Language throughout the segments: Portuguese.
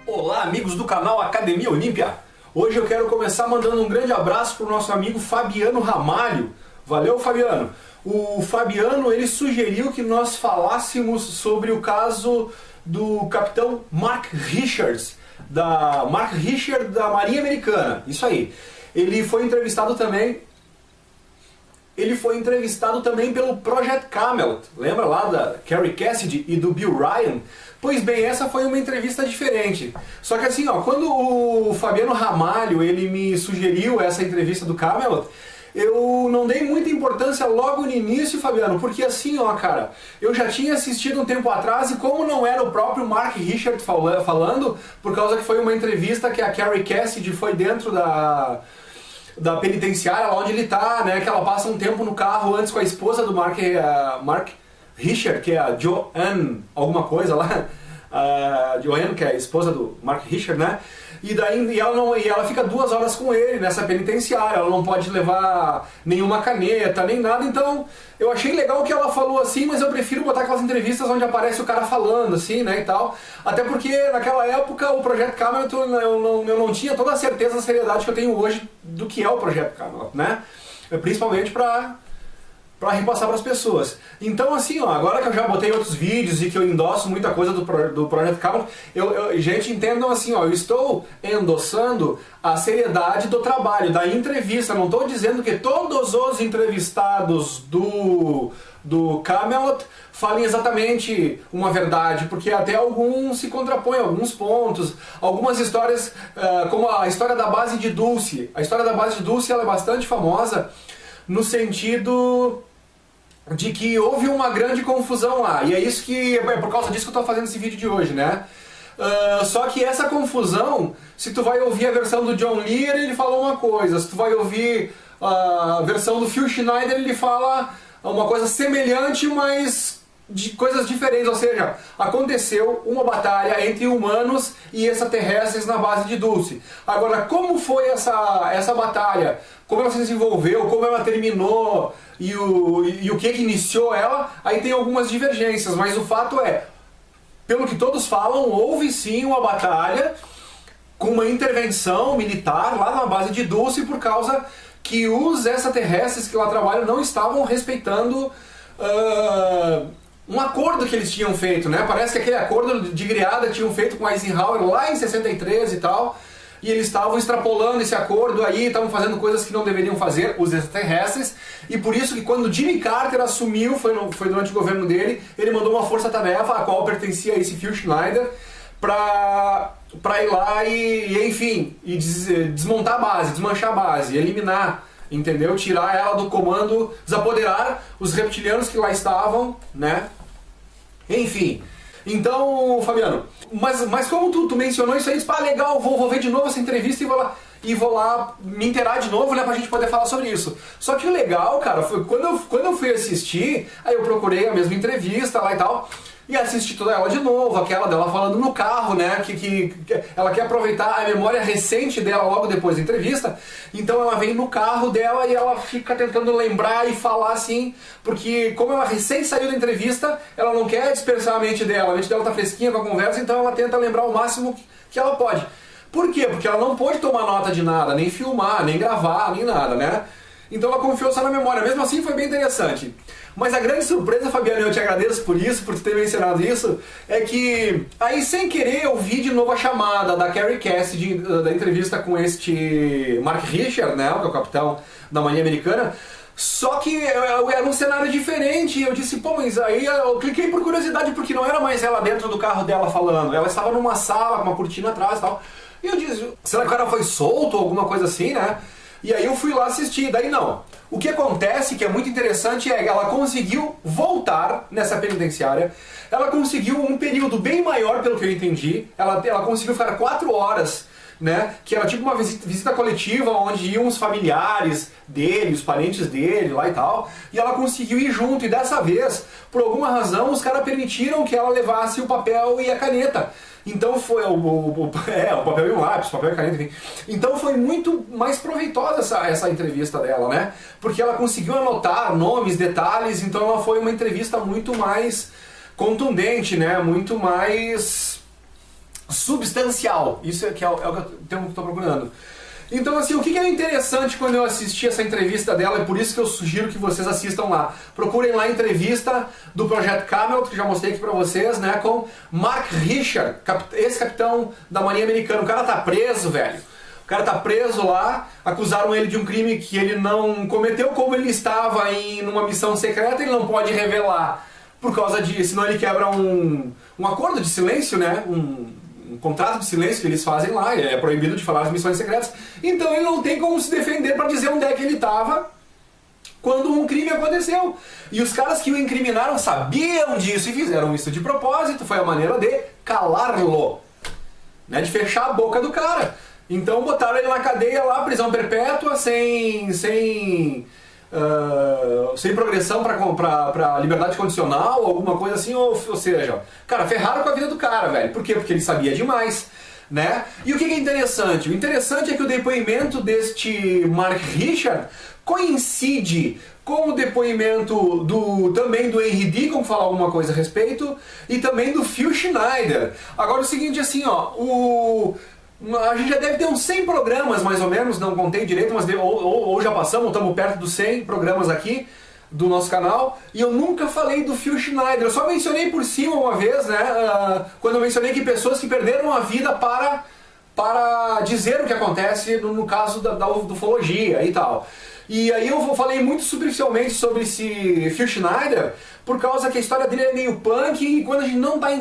Olá, amigos do canal Academia Olímpia. Hoje eu quero começar mandando um grande abraço para o nosso amigo Fabiano Ramalho. Valeu, Fabiano! O Fabiano, ele sugeriu que nós falássemos sobre o caso do capitão Mark Richards, da Marinha Americana. Isso aí. Ele foi entrevistado também pelo Project Camelot. Lembra lá da Kerry Cassidy e do Bill Ryan? Pois bem, essa foi uma entrevista diferente. Só que assim, ó, quando o Fabiano Ramalho ele me sugeriu essa entrevista do Camelot, eu não dei muita importância logo no início, Fabiano, porque assim, ó, cara, eu já tinha assistido um tempo atrás e como não era o próprio Mark Richards falando, por causa que foi uma entrevista que a Kerry Cassidy foi dentro da penitenciária, onde ele tá, né, que ela passa um tempo no carro antes com a esposa do Mark Richard, que é a Joanne, alguma coisa lá, a Joanne, que é a esposa do Mark Richard, né, e ela fica 2 horas com ele nessa penitenciária, ela não pode levar nenhuma caneta, nem nada, então eu achei legal o que ela falou assim, mas eu prefiro botar aquelas entrevistas onde aparece o cara falando, assim, né, e tal, até porque naquela época o Projeto Camelot eu não tinha toda a certeza da seriedade que eu tenho hoje do que é o Projeto Camelot, né, principalmente para repassar para as pessoas. Então assim, ó, agora que eu já botei outros vídeos e que eu endosso muita coisa do Projeto Camelot, gente, entendam assim, ó, eu estou endossando a seriedade do trabalho, da entrevista, não estou dizendo que todos os entrevistados do Camelot falem exatamente uma verdade, porque até alguns se contrapõem, alguns pontos, algumas histórias, como a história da base de Dulce. A história da base de Dulce ela é bastante famosa, no sentido de que houve uma grande confusão lá, e é por causa disso que eu estou fazendo esse vídeo de hoje, né? Só que essa confusão, se tu vai ouvir a versão do John Lear, ele fala uma coisa, se tu vai ouvir a versão do Phil Schneider, ele fala uma coisa semelhante, mas de coisas diferentes, ou seja, aconteceu uma batalha entre humanos e extraterrestres na base de Dulce. Agora, como foi essa batalha? Como ela se desenvolveu, como ela terminou e o que iniciou ela, aí tem algumas divergências, mas o fato é, pelo que todos falam, houve sim uma batalha com uma intervenção militar lá na base de Dulce por causa que os extraterrestres que lá trabalham não estavam respeitando um acordo que eles tinham feito, né? Parece que aquele acordo de Griada tinham feito com Eisenhower lá em 63 e tal, e eles estavam extrapolando esse acordo aí, estavam fazendo coisas que não deveriam fazer, os extraterrestres, e por isso que quando Jimmy Carter assumiu, foi durante o governo dele, ele mandou uma força-tarefa, a qual pertencia esse Phil Schneider, para ir lá enfim, desmontar a base, desmanchar a base, eliminar, entendeu? Tirar ela do comando, desapoderar os reptilianos que lá estavam, né? Enfim. Então, Fabiano, mas como tu mencionou isso aí, legal, vou ver de novo essa entrevista e vou lá me inteirar de novo, né, pra gente poder falar sobre isso. Só que o legal, cara, foi quando eu fui assistir, aí eu procurei a mesma entrevista lá e tal, e assisti toda ela de novo, aquela dela falando no carro, né, que ela quer aproveitar a memória recente dela logo depois da entrevista, então ela vem no carro dela e ela fica tentando lembrar e falar assim, porque como ela recém saiu da entrevista, ela não quer dispersar a mente dela tá fresquinha com a conversa, então ela tenta lembrar o máximo que ela pode. Por quê? Porque ela não pôde tomar nota de nada, nem filmar, nem gravar, nem nada, né? Então ela confiou só na memória, mesmo assim foi bem interessante. Mas a grande surpresa, Fabiano, e eu te agradeço por isso, por ter mencionado isso, é que aí sem querer eu vi de novo a chamada da Kerry Cassidy, da entrevista com este Mark Richard, né, que é o capitão da Marinha Americana, só que era um cenário diferente, e eu disse, pô, mas aí eu cliquei por curiosidade, porque não era mais ela dentro do carro dela falando, ela estava numa sala com uma cortina atrás e tal, e eu disse, será que o cara foi solto ou alguma coisa assim, né? E aí eu fui lá assistir, daí não. O que acontece, que é muito interessante, é que ela conseguiu voltar nessa penitenciária, ela conseguiu um período bem maior, pelo que eu entendi, ela conseguiu ficar 4 horas, né, que era tipo uma visita coletiva, onde iam os familiares dele, os parentes dele lá e tal, e ela conseguiu ir junto, e dessa vez, por alguma razão, os caras permitiram que ela levasse o papel e a caneta. Então foi o papel e o lápis, papel e caneta, enfim. Então foi muito mais proveitosa essa entrevista dela, né? Porque ela conseguiu anotar nomes, detalhes, então ela foi uma entrevista muito mais contundente, né? Muito mais substancial. Isso é o termo que eu estou procurando. Então, assim, o que é interessante quando eu assisti essa entrevista dela, é por isso que eu sugiro que vocês assistam lá. Procurem lá a entrevista do Projeto Camelot, que já mostrei aqui pra vocês, né, com Mark Richard, ex-capitão da Marinha Americana. O cara tá preso, velho. O cara tá preso lá, acusaram ele de um crime que ele não cometeu, como ele estava numa missão secreta, ele não pode revelar, por causa de, senão ele quebra um acordo de silêncio, né, um contrato de silêncio que eles fazem lá, é proibido de falar as missões secretas, então ele não tem como se defender para dizer onde é que ele estava quando um crime aconteceu. E os caras que o incriminaram sabiam disso e fizeram isso de propósito, foi a maneira de calá-lo, né, de fechar a boca do cara. Então botaram ele na cadeia lá, prisão perpétua, sem progressão para liberdade condicional, alguma coisa assim, ou seja, cara, ferraram com a vida do cara, velho. Por quê? Porque ele sabia demais, né? E o que é interessante? O interessante é que o depoimento deste Mark Richard coincide com o depoimento também do Henry Deacon, falar alguma coisa a respeito, e também do Phil Schneider. Agora o seguinte, assim, ó, a gente já deve ter uns 100 programas, mais ou menos, não contei direito, mas ou já passamos, estamos perto dos 100 programas aqui do nosso canal, e eu nunca falei do Phil Schneider, eu só mencionei por cima uma vez, né, quando eu mencionei que pessoas que perderam a vida para dizer o que acontece no caso da ufologia e tal. E aí eu falei muito superficialmente sobre esse Phil Schneider, por causa que a história dele é meio punk, e quando a gente não está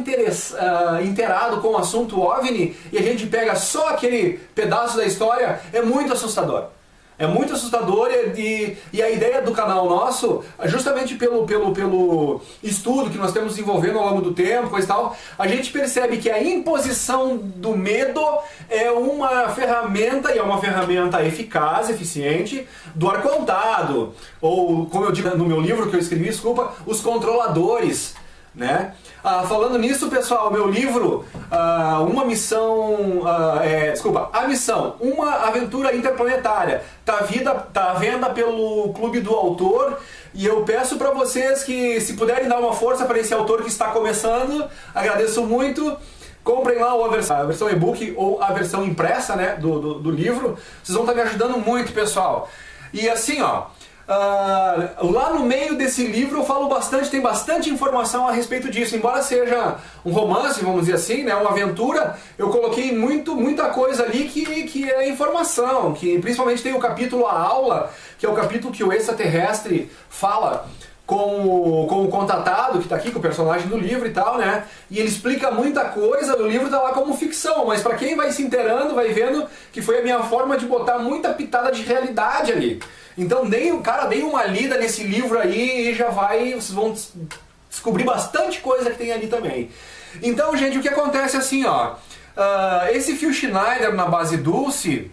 inteirado com o assunto OVNI, e a gente pega só aquele pedaço da história, é muito assustador. É muito assustador, e a ideia do canal nosso, justamente pelo estudo que nós temos desenvolvendo ao longo do tempo, coisa e tal, a gente percebe que a imposição do medo é uma ferramenta, e é uma ferramenta eficaz, eficiente, do arcontado, ou, como eu digo no meu livro que eu escrevi, desculpa, os controladores, né? Falando nisso, pessoal, meu livro, A Missão, Uma Aventura Interplanetária, tá à venda pelo Clube do Autor, e eu peço para vocês que, se puderem dar uma força para esse autor que está começando, agradeço muito. Comprem lá a versão e-book ou a versão impressa, né, do livro, vocês vão estar me ajudando muito, pessoal. E assim, ó, lá no meio desse livro eu falo bastante, tem bastante informação a respeito disso. Embora seja um romance, vamos dizer assim, né, uma aventura, eu coloquei muita coisa ali que é informação, que principalmente tem o capítulo A Aula, que é o capítulo que o extraterrestre fala com o contatado, que está aqui, com o personagem do livro e tal, né? E ele explica muita coisa, o livro está lá como ficção, mas para quem vai se inteirando, vai vendo que foi a minha forma de botar muita pitada de realidade ali. Então, deem uma lida nesse livro aí e vocês vão descobrir bastante coisa que tem ali também. Então, gente, o que acontece é assim, ó, esse Phil Schneider na base Dulce,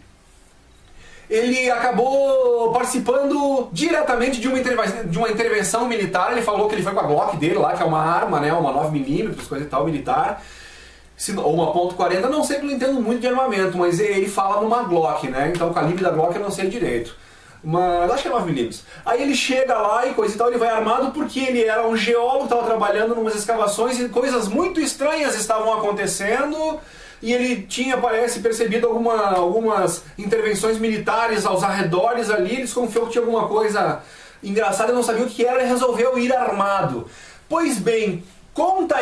ele acabou participando diretamente de uma intervenção militar. Ele falou que ele foi com a Glock dele lá, que é uma arma, né, uma 9mm, coisa e tal, militar, ou uma .40, não sei, que eu não entendo muito de armamento, mas ele fala numa Glock, né, então o calibre da Glock eu não sei direito. Mas acho que é 9mm. Aí ele chega lá e coisa e tal, ele vai armado porque ele era um geólogo, estava trabalhando em umas escavações e coisas muito estranhas estavam acontecendo. E ele tinha, parece, percebido algumas intervenções militares aos arredores ali, ele desconfiou que tinha alguma coisa engraçada, não sabia o que era e resolveu ir armado. Pois bem,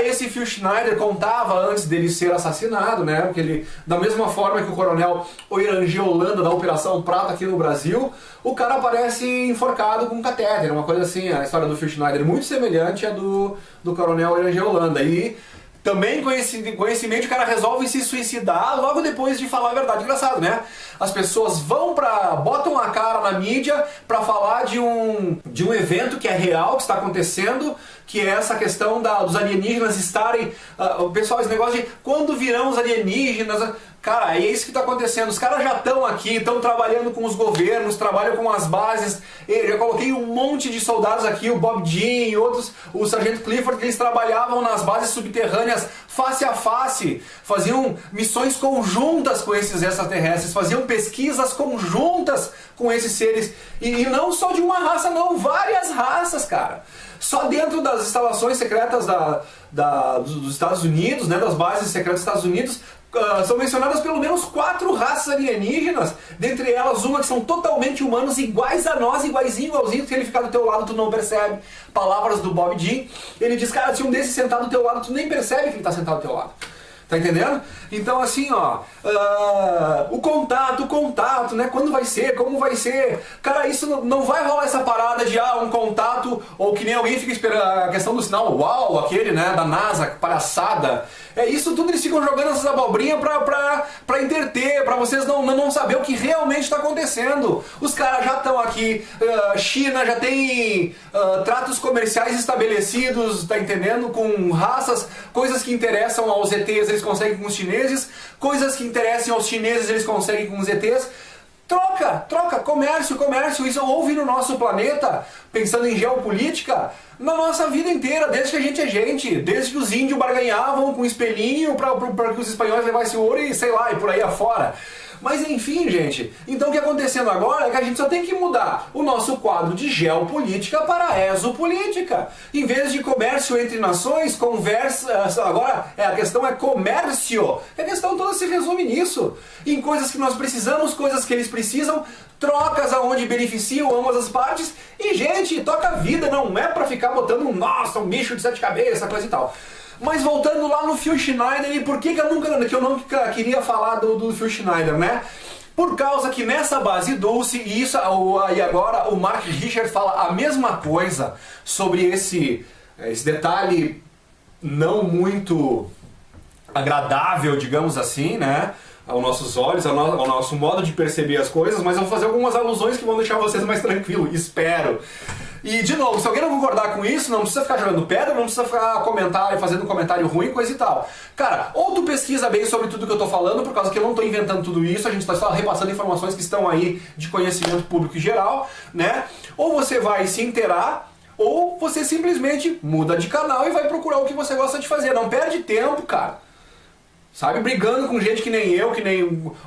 esse Phil Schneider contava antes dele ser assassinado, né? Porque ele, da mesma forma que o coronel Oirangê Holanda da Operação Prata aqui no Brasil, o cara aparece enforcado com um catéter, uma coisa assim, a história do Phil Schneider muito semelhante à do coronel Oirangê Holanda. E também conhecimento, o cara resolve se suicidar logo depois de falar a verdade. Engraçado, né? As pessoas botam a cara na mídia para falar de um evento que é real, que está acontecendo, que é essa questão dos alienígenas estarem... o pessoal, esse negócio de quando virão os alienígenas... Cara, é isso que está acontecendo. Os caras já estão aqui, estão trabalhando com os governos, trabalham com as bases. Eu já coloquei um monte de soldados aqui, o Bob Jean e outros, o Sargento Clifford, que eles trabalhavam nas bases subterrâneas face a face, faziam missões conjuntas com esses extraterrestres, faziam pesquisas conjuntas com esses seres. E não só de uma raça, não, várias raças, cara. Só dentro das instalações secretas dos Estados Unidos, né, das bases secretas dos Estados Unidos, são mencionadas pelo menos 4 raças alienígenas, dentre elas uma que são totalmente humanos, iguais a nós, igualzinho, se ele ficar do teu lado tu não percebe. Palavras do Bob Jean, ele diz, cara, se um desses sentar do teu lado, tu nem percebe que ele está sentado do teu lado. Tá entendendo? Então assim, ó, o contato, né? Quando vai ser, como vai ser? Cara, isso não vai rolar essa parada de um contato, ou que nem alguém fica esperando a questão do sinal, uau, aquele, né, da NASA, palhaçada. Isso tudo eles ficam jogando essas abobrinhas pra entreter, pra vocês não saber o que realmente está acontecendo. Os caras já estão aqui, China já tem tratos comerciais estabelecidos, tá entendendo? Com raças, coisas que interessam aos ETs, eles conseguem com os chineses, coisas que interessam aos chineses, eles conseguem com os ETs. Troca, comércio, isso houve no nosso planeta, pensando em geopolítica, na nossa vida inteira, desde que a gente é gente, desde que os índios barganhavam com espelhinho para que os espanhóis levassem ouro e sei lá, e por aí afora. Mas enfim, gente, então o que está acontecendo agora é que a gente só tem que mudar o nosso quadro de geopolítica para exopolítica. Em vez de comércio entre nações, agora a questão é comércio. A questão toda se resume nisso. Em coisas que nós precisamos, coisas que eles precisam, trocas aonde beneficiam ambas as partes. E, gente, toca a vida, não é para ficar botando um bicho de 7 cabeças, coisa e tal. Mas voltando lá no Phil Schneider, e por que eu nunca queria falar do Phil Schneider, né? Por causa que nessa base Dulce, e agora o Mark Richard fala a mesma coisa sobre esse detalhe não muito agradável, digamos assim, né? Aos nossos olhos, ao nosso modo de perceber as coisas, mas eu vou fazer algumas alusões que vão deixar vocês mais tranquilos, espero. E, de novo, se alguém não concordar com isso, não precisa ficar jogando pedra, não precisa ficar fazendo comentário ruim, coisa e tal. Cara, ou tu pesquisa bem sobre tudo que eu tô falando, por causa que eu não tô inventando tudo isso, a gente tá só repassando informações que estão aí de conhecimento público em geral, né? Ou você vai se inteirar, ou você simplesmente muda de canal e vai procurar o que você gosta de fazer. Não perde tempo, cara. Sabe, brigando com gente que nem eu,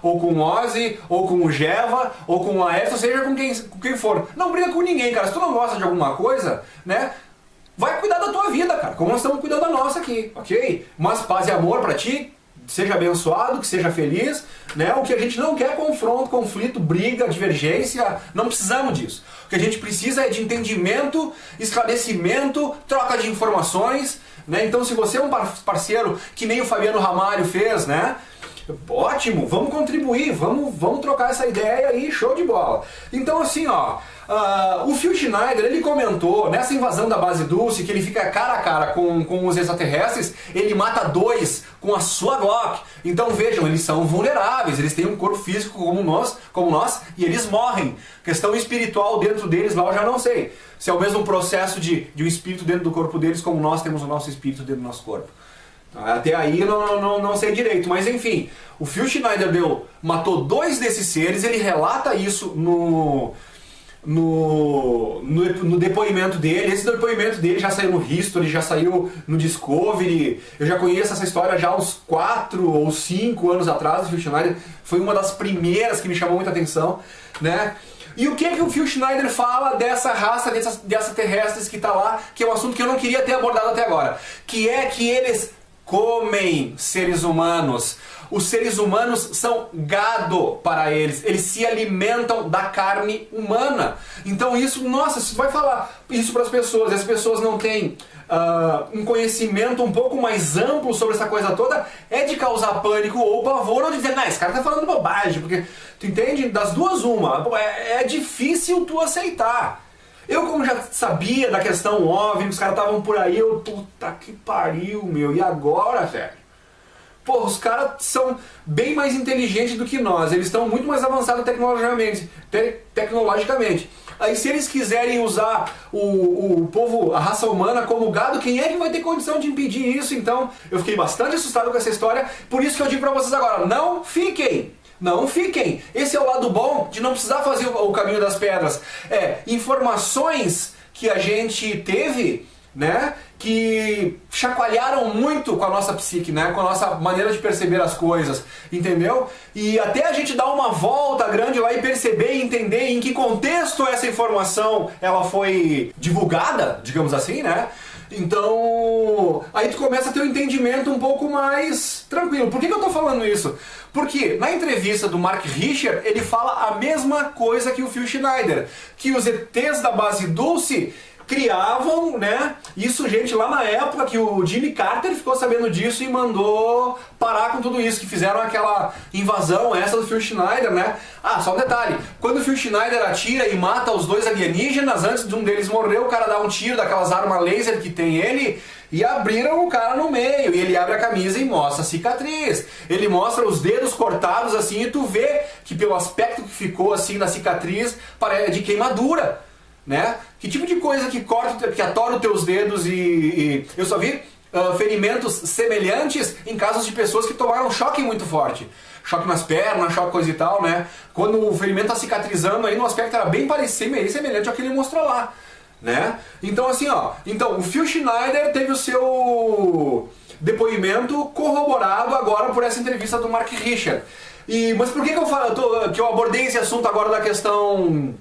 ou com o Ozzy, ou com o Geva, ou com a Edson, seja com quem for. Não briga com ninguém, cara. Se tu não gosta de alguma coisa, né, vai cuidar da tua vida, cara, como nós estamos cuidando da nossa aqui, ok? Mas paz e amor pra ti, seja abençoado, que seja feliz, né? O que a gente não quer é confronto, conflito, briga, divergência, não precisamos disso. O que a gente precisa é de entendimento, esclarecimento, troca de informações, né? Então, se você é um parceiro que nem o Fabiano Ramalho fez, né? Ótimo, vamos contribuir, vamos trocar essa ideia aí, show de bola. Então, assim, ó, o Phil Schneider, ele comentou nessa invasão da base Dulce que ele fica cara a cara com os extraterrestres, ele mata 2 com a sua Glock. Então vejam, eles são vulneráveis, eles têm um corpo físico como nós e eles morrem. Questão espiritual dentro deles lá eu já não sei. Se é o mesmo processo de um espírito dentro do corpo deles como nós temos o nosso espírito dentro do nosso corpo. Até aí eu não sei direito, mas enfim, o Phil Schneider matou 2 desses seres, ele relata isso no depoimento dele. Esse depoimento dele já saiu no History, já saiu no Discovery. Eu já conheço essa história já há uns 4 ou 5 anos atrás. O Phil Schneider foi uma das primeiras que me chamou muita atenção, né? E o que o Phil Schneider fala dessa raça, dessas terrestres que está lá, que é um assunto que eu não queria ter abordado até agora, que é que eles comem seres humanos. Os seres humanos são gado para eles. Eles se alimentam da carne humana. Então isso, nossa, você vai falar isso para as pessoas, e as pessoas não têm um conhecimento um pouco mais amplo sobre essa coisa toda, é de causar pânico ou pavor, ou de dizer, esse cara tá falando bobagem, porque, tu entende? Das duas uma, é difícil tu aceitar. Eu, como já sabia da questão OVNI, os caras estavam por aí, puta que pariu, meu, e agora, velho? Pô, os caras são bem mais inteligentes do que nós, eles estão muito mais avançados tecnologicamente. Aí se eles quiserem usar o povo, a raça humana como gado, quem é que vai ter condição de impedir isso? Então, eu fiquei bastante assustado com essa história, por isso que eu digo pra vocês agora, não fiquem! Não fiquem! Esse é o lado bom de não precisar fazer o caminho das pedras. Informações que a gente teve né, que chacoalharam muito com a nossa psique, né, com a nossa maneira de perceber as coisas, entendeu? E até a gente dar uma volta grande lá e perceber e entender em que contexto essa informação ela foi divulgada, digamos assim, né? Então, aí tu começa a ter um entendimento um pouco mais tranquilo. Por que eu tô falando isso? Porque na entrevista do Mark Richter, ele fala a mesma coisa que o Phil Schneider, que os ETs da base Dulce criavam, né? Isso, gente, lá na época que o Jimmy Carter ficou sabendo disso e mandou parar com tudo isso, que fizeram aquela invasão essa do Phil Schneider, né? Ah, só um detalhe, quando o Phil Schneider atira e mata os dois alienígenas, antes de um deles morrer, o cara dá um tiro daquelas armas laser que tem ele e abriram o cara no meio, e ele abre a camisa e mostra a cicatriz. Ele mostra os dedos cortados assim e tu vê que pelo aspecto que ficou assim na cicatriz, parece de queimadura. Né? Que tipo de coisa que corta, que atora os teus dedos e eu só vi ferimentos semelhantes em casos de pessoas que tomaram um choque muito forte. Choque nas pernas, choque coisa e tal, né? Quando o ferimento está cicatrizando aí no aspecto era bem parecido, meio semelhante ao que ele mostrou lá, né? Então assim, ó, então o Phil Schneider teve o seu depoimento corroborado agora por essa entrevista do Mark Richter. Mas por que que eu abordei esse assunto agora da questão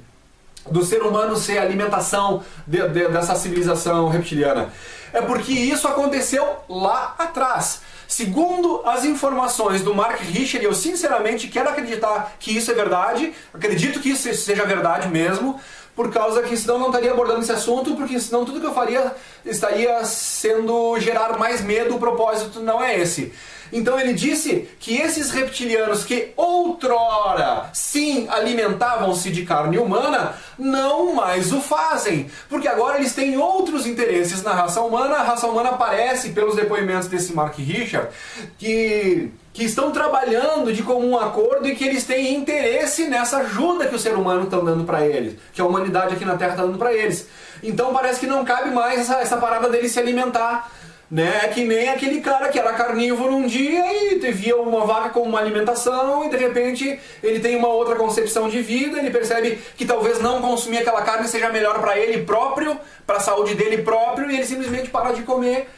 do ser humano ser a alimentação dessa civilização reptiliana? É porque isso aconteceu lá atrás. Segundo as informações do Mark Richter, eu sinceramente quero acreditar que isso é verdade, acredito que isso seja verdade mesmo, por causa que senão não estaria abordando esse assunto, porque senão tudo que eu faria estaria sendo gerar mais medo, o propósito não é esse. Então ele disse que esses reptilianos que outrora sim alimentavam-se de carne humana, não mais o fazem, porque agora eles têm outros interesses na raça humana. A raça humana parece, pelos depoimentos desse Mark Richter, que estão trabalhando de comum acordo e que eles têm interesse nessa ajuda que o ser humano está dando para eles, que a humanidade aqui na Terra está dando para eles. Então parece que não cabe mais essa parada deles se alimentar. Né? É que nem aquele cara que era carnívoro um dia e via uma vaca como uma alimentação e de repente ele tem uma outra concepção de vida, ele percebe que talvez não consumir aquela carne seja melhor para ele próprio, para a saúde dele próprio, e ele simplesmente para de comer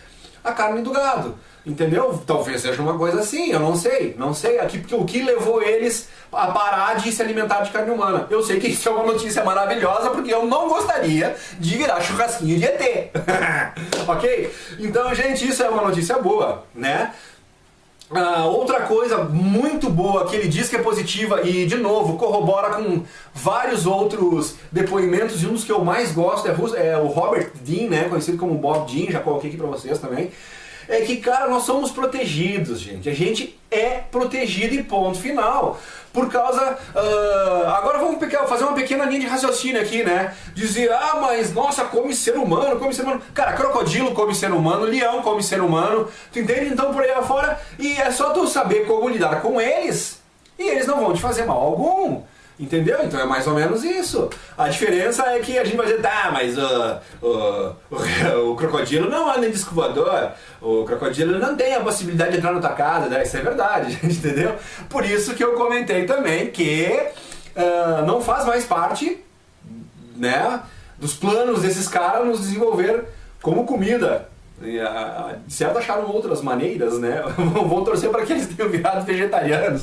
a carne do gado. Entendeu? Talvez seja uma coisa assim, eu não sei. Aqui, o que levou eles a parar de se alimentar de carne humana? Eu sei que isso é uma notícia maravilhosa, porque eu não gostaria de virar churrasquinho de ET. Ok? Então, gente, isso é uma notícia boa, né? Outra coisa muito boa que ele diz que é positiva e, de novo, corrobora com vários outros depoimentos, e um dos que eu mais gosto é o Robert Dean, né? Conhecido como Bob Dean, já coloquei aqui pra vocês também. É que, cara, nós somos protegidos, gente. A gente é protegido e ponto final. Por causa... agora vamos fazer uma pequena linha de raciocínio aqui, né? Dizer, mas nossa, come ser humano, come ser humano. Cara, crocodilo come ser humano, leão come ser humano. Tu entende? Então, por aí afora. E é só tu saber como lidar com eles. E eles não vão te fazer mal algum. Entendeu? Então é mais ou menos isso. A diferença é que a gente vai dizer, mas o crocodilo não anda em disco voador, o crocodilo não tem a possibilidade de entrar na tua casa, né? Isso é verdade, gente, entendeu? Por isso que eu comentei também que não faz mais parte, né, dos planos desses caras nos desenvolver como comida. De certo acharam outras maneiras, né? Vão torcer para que eles tenham virado vegetarianos.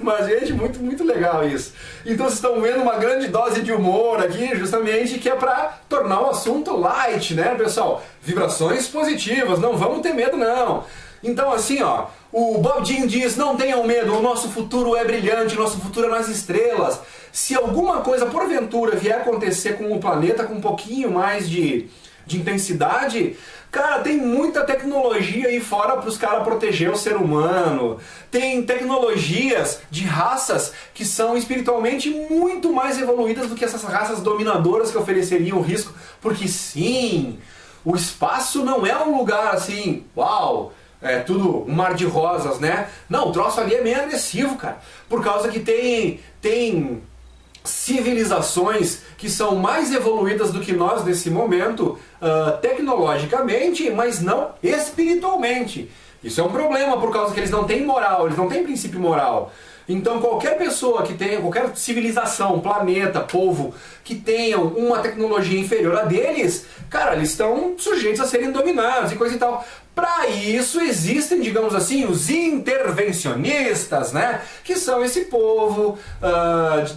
Mas, gente, muito, muito legal isso. Então vocês estão vendo uma grande dose de humor aqui, justamente, que é para tornar o assunto light, né, pessoal? Vibrações positivas, não vamos ter medo, não. Então, assim, ó, o Bob Dean diz, não tenham medo, o nosso futuro é brilhante, o nosso futuro é nas estrelas. Se alguma coisa, porventura, vier acontecer com o planeta com um pouquinho mais de intensidade... Cara, tem muita tecnologia aí fora para os caras proteger o ser humano. Tem tecnologias de raças que são espiritualmente muito mais evoluídas do que essas raças dominadoras que ofereceriam risco. Porque sim, o espaço não é um lugar assim, uau, é tudo um mar de rosas, né? Não, o troço ali é meio agressivo, cara. Por causa que tem civilizações que são mais evoluídas do que nós nesse momento, tecnologicamente, mas não espiritualmente. Isso é um problema, por causa que eles não têm moral, eles não têm princípio moral. Então qualquer pessoa que tenha, qualquer civilização, planeta, povo, que tenha uma tecnologia inferior a deles, cara, eles estão sujeitos a serem dominados e coisa e tal. Para isso existem, digamos assim, os intervencionistas, né? Que são esse povo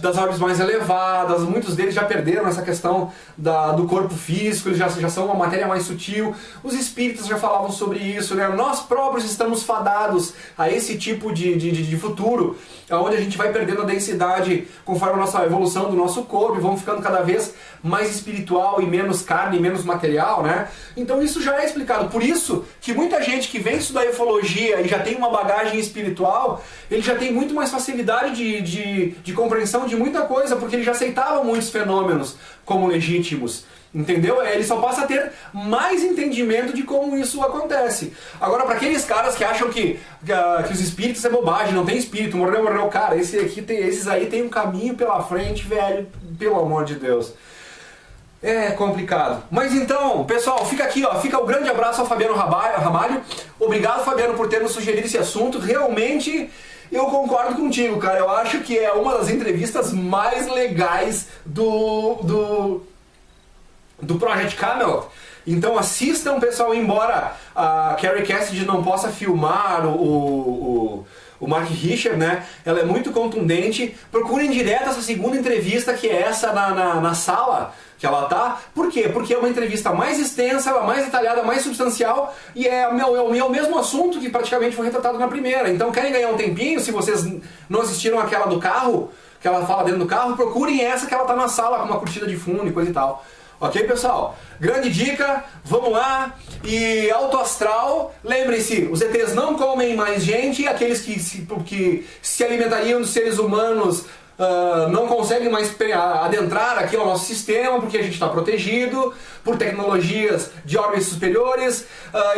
das orbes mais elevadas, muitos deles já perderam essa questão do corpo físico, eles já são uma matéria mais sutil. Os espíritas já falavam sobre isso, né? Nós próprios estamos fadados a esse tipo de futuro, onde a gente vai perdendo a densidade conforme a nossa evolução do nosso corpo e vamos ficando cada vez mais espiritual e menos carne, menos material, né? Então isso já é explicado. Por isso que muita gente que vem estudar ufologia e já tem uma bagagem espiritual, ele já tem muito mais facilidade de compreensão de muita coisa, porque ele já aceitava muitos fenômenos como legítimos. Entendeu? Ele só passa a ter mais entendimento de como isso acontece. Agora, para aqueles caras que acham que os espíritos é bobagem, não tem espírito, morreu, cara, esses aí tem um caminho pela frente, velho, pelo amor de Deus. É complicado. Mas então, pessoal, fica aqui, ó, fica o grande abraço ao Fabiano Ramalho. Obrigado, Fabiano, por ter nos sugerido esse assunto. Realmente, eu concordo contigo, cara. Eu acho que é uma das entrevistas mais legais do Project Camelot. Então assistam, pessoal, embora a Carrie Cassidy não possa filmar o Mark Richard, né? Ela é muito contundente. Procurem direto essa segunda entrevista, que é essa na sala que ela tá. Por quê? Porque é uma entrevista mais extensa, ela é mais detalhada, mais substancial, e é o mesmo assunto que praticamente foi retratado na primeira. Então querem ganhar um tempinho, se vocês não assistiram aquela do carro, que ela fala dentro do carro, procurem essa que ela tá na sala com uma curtida de fundo e coisa e tal. Ok, pessoal? Grande dica, vamos lá. E alto astral, lembrem-se, os ETs não comem mais gente, aqueles que se alimentariam dos seres humanos não conseguem mais adentrar aqui ao nosso sistema, porque a gente está protegido por tecnologias de órgãos superiores.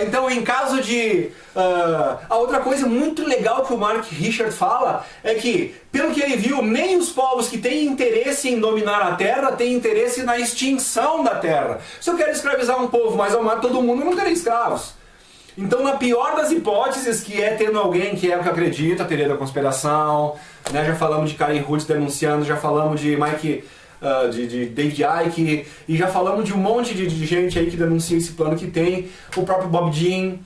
Então, em caso de... a outra coisa muito legal que o Mark Richard fala é que, pelo que ele viu, nem os povos que têm interesse em dominar a Terra têm interesse na extinção da Terra. Se eu quero escravizar um povo, mas eu mato todo mundo, eu não terei escravos. Então, na pior das hipóteses, que é tendo alguém que é o que acredita, teoria da conspiração, né? Já falamos de Karen Hoods denunciando, já falamos de de David Icke, e já falamos de um monte de gente aí que denuncia esse plano que tem, o próprio Bob Jean,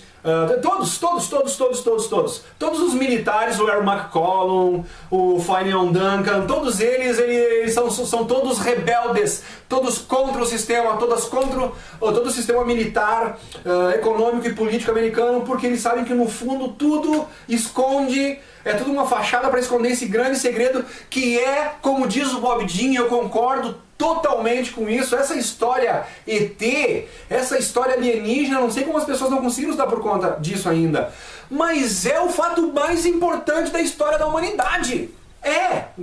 todos os militares, o Aaron McCollum, o Finian Duncan, todos eles são todos rebeldes, todos contra o sistema, todos contra todo o sistema militar, econômico e político americano, porque eles sabem que no fundo tudo esconde, é tudo uma fachada para esconder esse grande segredo que é, como diz o Bob Jean, eu concordo totalmente com isso, essa história ET, essa história alienígena, não sei como as pessoas não conseguiram se dar por conta disso ainda, mas é o fato mais importante da história da humanidade.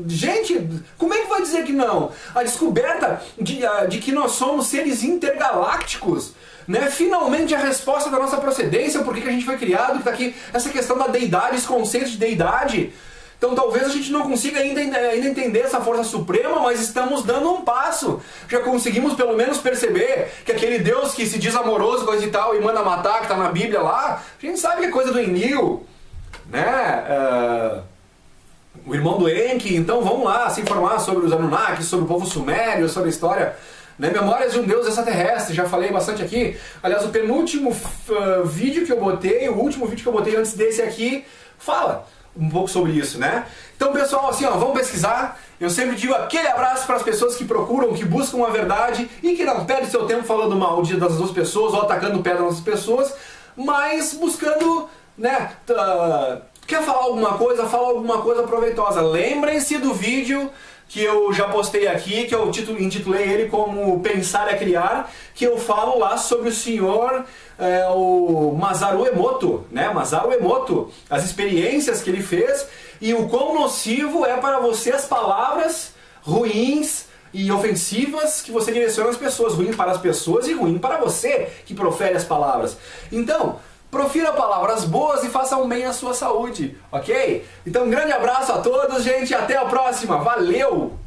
Gente, como é que vai dizer que não? A descoberta de que nós somos seres intergalácticos, né? Finalmente a resposta da nossa procedência, por que a gente foi criado, que está aqui essa questão da deidade, esse conceito de deidade. Então talvez a gente não consiga ainda entender essa força suprema, mas estamos dando um passo. Já conseguimos pelo menos perceber que aquele Deus que se diz amoroso, coisa e tal, e manda matar, que está na Bíblia lá, a gente sabe que é coisa do Enlil, né? O irmão do Enki. Então vamos lá se informar sobre os Anunnakis, sobre o povo sumério, sobre a história, né? Memórias de um Deus extraterrestre, já falei bastante aqui. Aliás, o penúltimo vídeo que eu botei, o último vídeo que eu botei antes desse aqui, fala um pouco sobre isso, né? Então, pessoal, assim, ó, vamos pesquisar. Eu sempre digo aquele abraço para as pessoas que procuram, que buscam a verdade e que não perdem seu tempo falando mal das outras pessoas ou atacando pedra nas pessoas, mas buscando, né? Quer falar alguma coisa? Fala alguma coisa proveitosa. Lembrem-se do vídeo que eu já postei aqui, que eu intitulei ele como Pensar é Criar, que eu falo lá sobre o senhor o Masaru Emoto, né? Masaru Emoto, as experiências que ele fez e o quão nocivo é para você as palavras ruins e ofensivas que você direciona às pessoas, ruim para as pessoas e ruim para você que profere as palavras. Então, profira palavras boas e façam bem à sua saúde, ok? Então, um grande abraço a todos, gente, até a próxima, valeu!